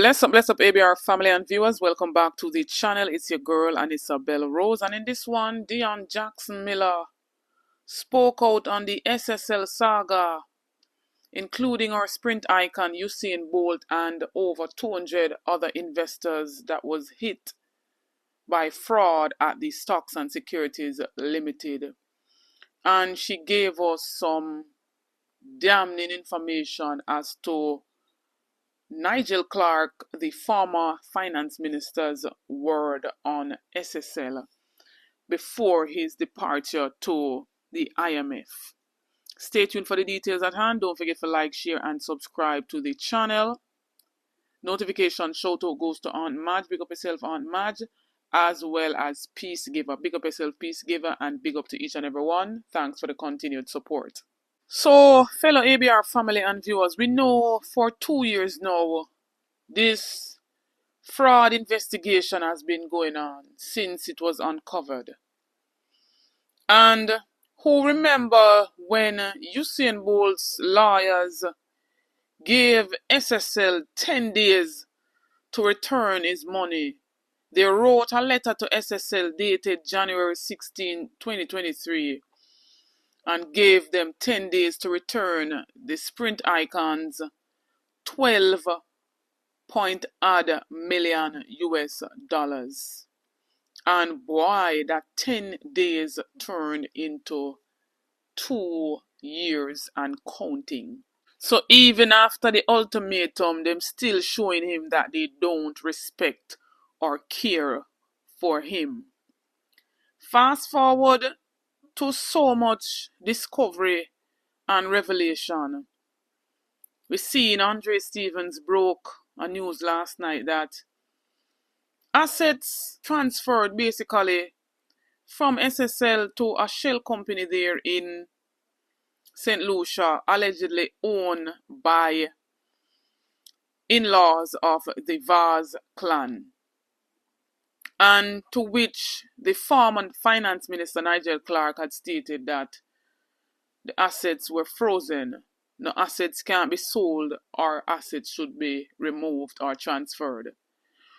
Bless up, ABR family and viewers. Welcome back to the channel. It's your girl, and Isabel Rose. And in this one, Dionne Jackson Miller spoke out on the SSL saga, including our sprint icon Usain Bolt and over 200 other investors that was hit by fraud at the Stocks and Securities Limited. And she gave us some damning information as to Nigel Clarke, the former finance minister's word on SSL before his departure to the IMF. Stay tuned for the details at hand. Don't forget to like, share, and subscribe to the channel. Notification shout out goes to Aunt Madge. Big up yourself, Aunt Madge, as well as Peace Giver. Big up yourself, Peace Giver, and big up to each and every one. Thanks for the continued support. So, fellow ABR family and viewers, we know for 2 years now this fraud investigation has been going on since it was uncovered. And who remember when Usain Bolt's lawyers gave SSL 10 days to return his money? They wrote a letter to SSL dated January 16, 2023 and gave them 10 days to return the sprint icons 12.odd million US dollars. And boy, that 10 days turned into 2 years and counting. So even after the ultimatum, them still showing him that they don't respect or care for him. Fast forward to so much discovery and revelation. We seen Andre Stevens broke a news last night that assets transferred basically from SSL to a shell company there in St. Lucia, allegedly owned by in-laws of the Vaz clan, and to which the former finance minister Nigel Clarke had stated that the assets were frozen. No assets can't be sold or assets should be removed or transferred.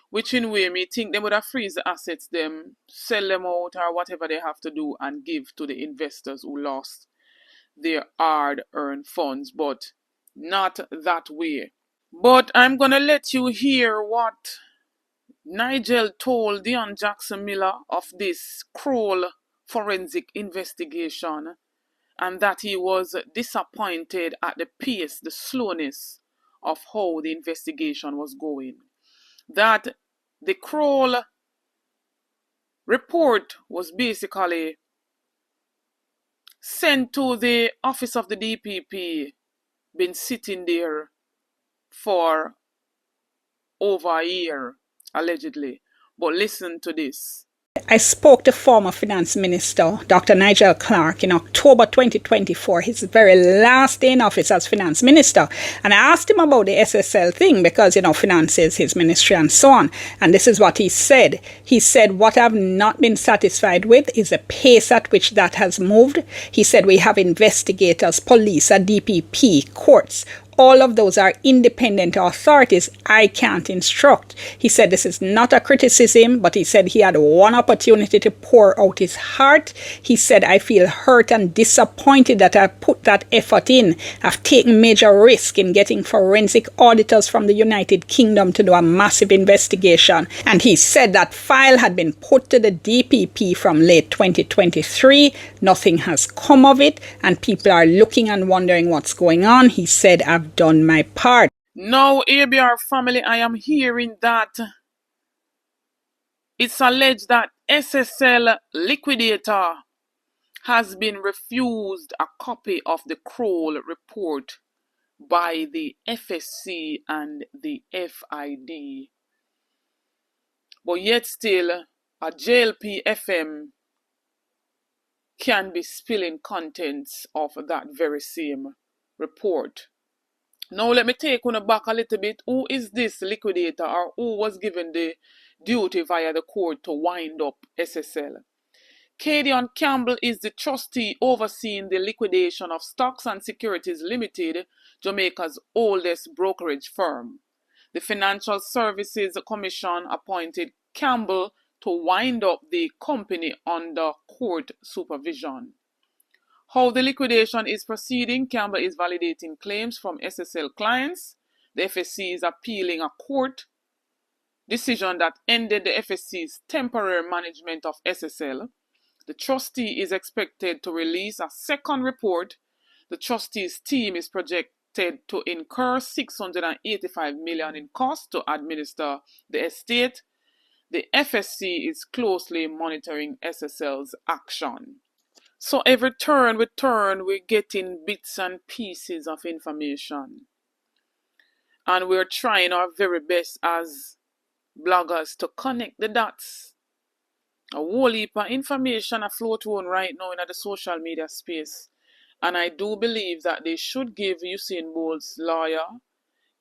Which in way me think they would have freeze the assets, them, sell them out or whatever they have to do and give to the investors who lost their hard-earned funds, but not that way. But I'm gonna let you hear what Nigel told Dionne Jackson Miller of this Kroll forensic investigation, and that he was disappointed at the pace, the slowness of how the investigation was going. That the Kroll report was basically sent to the office of the DPP, been sitting there for over a year, allegedly. But listen to this. I spoke to former Finance Minister Dr. Nigel Clarke in October 2024, his very last day in office as Finance Minister. And I asked him about the SSL thing because, finance is his ministry and so on. And this is what he said. He said, what I've not been satisfied with is the pace at which that has moved. He said, we have investigators, police, a DPP, courts. All of those are independent authorities. I can't instruct. He said this is not a criticism, but he said he had one opportunity to pour out his heart. He said, I feel hurt and disappointed that I put that effort in. I've taken major risk in getting forensic auditors from the United Kingdom to do a massive investigation. And he said that file had been put to the DPP from late 2023. Nothing has come of it, and people are looking and wondering what's going on. He said, I've done my part. Now, ABR family, I am hearing that it's alleged that SSL liquidator has been refused a copy of the Kroll report by the FSC and the FID. But yet still, a JLP FM can be spilling contents of that very same report. Now let me take on back a little bit. Who is this liquidator, or who was given the duty via the court to wind up SSL? Dionne Campbell is the trustee overseeing the liquidation of Stocks and Securities Limited, Jamaica's oldest brokerage firm. The Financial Services Commission appointed Campbell to wind up the company under court supervision. How the liquidation is proceeding: Campbell is validating claims from SSL clients. The FSC is appealing a court decision that ended the FSC's temporary management of SSL. The trustee is expected to release a second report. The trustee's team is projected to incur $685 million in costs to administer the estate. The FSC is closely monitoring SSL's action. So every turn we turn, we're getting bits and pieces of information. And we're trying our very best as bloggers to connect the dots. A whole heap of information afloat on right now in the social media space. And I do believe that they should give Usain Bolt's lawyer,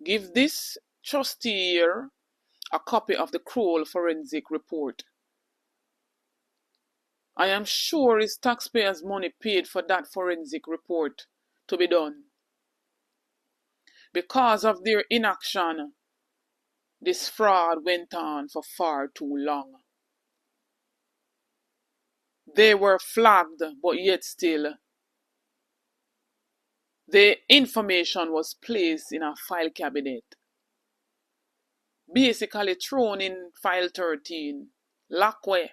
give this trustee here a copy of the Kroll forensic report. I am sure it's taxpayers' money paid for that forensic report to be done. Because of their inaction, this fraud went on for far too long. They were flagged, but yet still, the information was placed in a file cabinet. Basically thrown in file 13, locked away,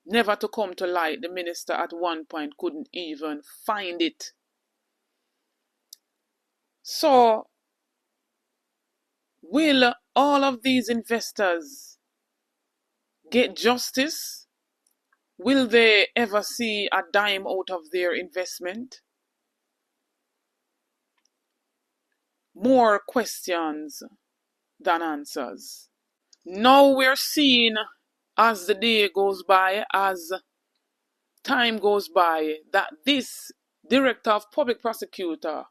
never to come to light. The minister at one point couldn't even find it. So, will all of these investors get justice? Will they ever see a dime out of their investment? More questions than answers. Now we're seeing, as the day goes by, as time goes by, that this Director of Public Prosecutor,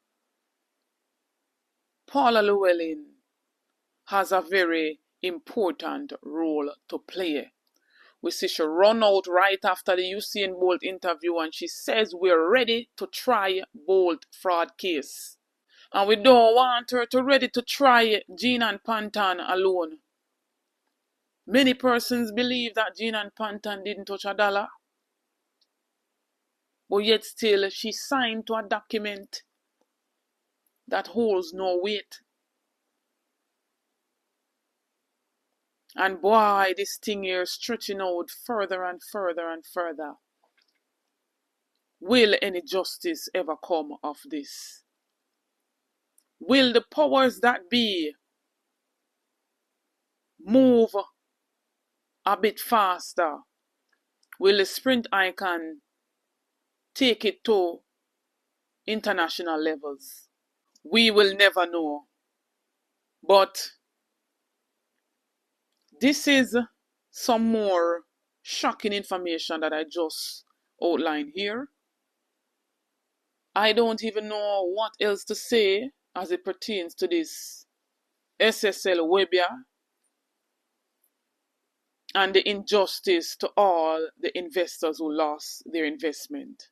Paula Llewellyn, has a very important role to play. We see she run out right after the Usain Bolt interview and she says we're ready to try Bolt fraud case. And we don't want her to ready to try Jean and Pantan alone. Many persons believe that Jean and Pantan didn't touch a dollar. But yet still she signed to a document that holds no weight. And boy, this thing here is stretching out further and further and further. Will any justice ever come of this? Will the powers that be move a bit faster? Will the sprint icon take it to international levels? We will never know. But this is some more shocking information that I just outlined here. I don't even know what else to say as it pertains to this SSL Webia and the injustice to all the investors who lost their investment.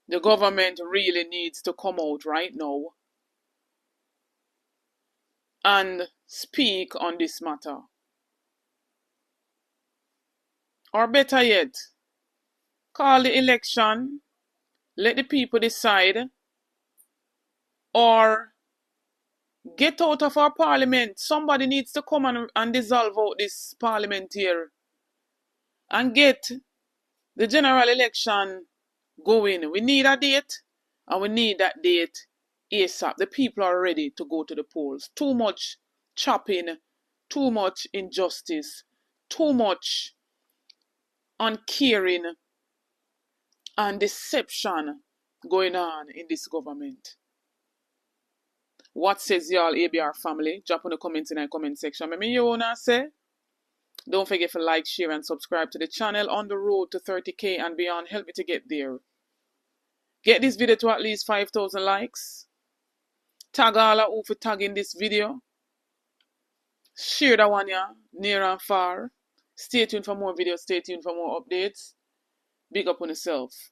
The government really needs to come out right now and speak on this matter. Or better yet, call the election, let the people decide, or get out of our parliament. Somebody needs to come and dissolve out this parliament here and get the general election going. We need a date, and we need that date ASAP. The people are ready to go to the polls. Too much chopping, too much injustice, too much uncaring and deception going on in this government. What says y'all, ABR family? Drop in the comments in the comment section. Let me you wanna say. Don't forget to like, share, and subscribe to the channel. On the road to 30K and beyond. Help me to get there. Get this video to at least 5,000 likes. Tag all of who for tagging this video. Share that one, yeah, near and far. Stay tuned for more videos. Stay tuned for more updates. Big up on yourself.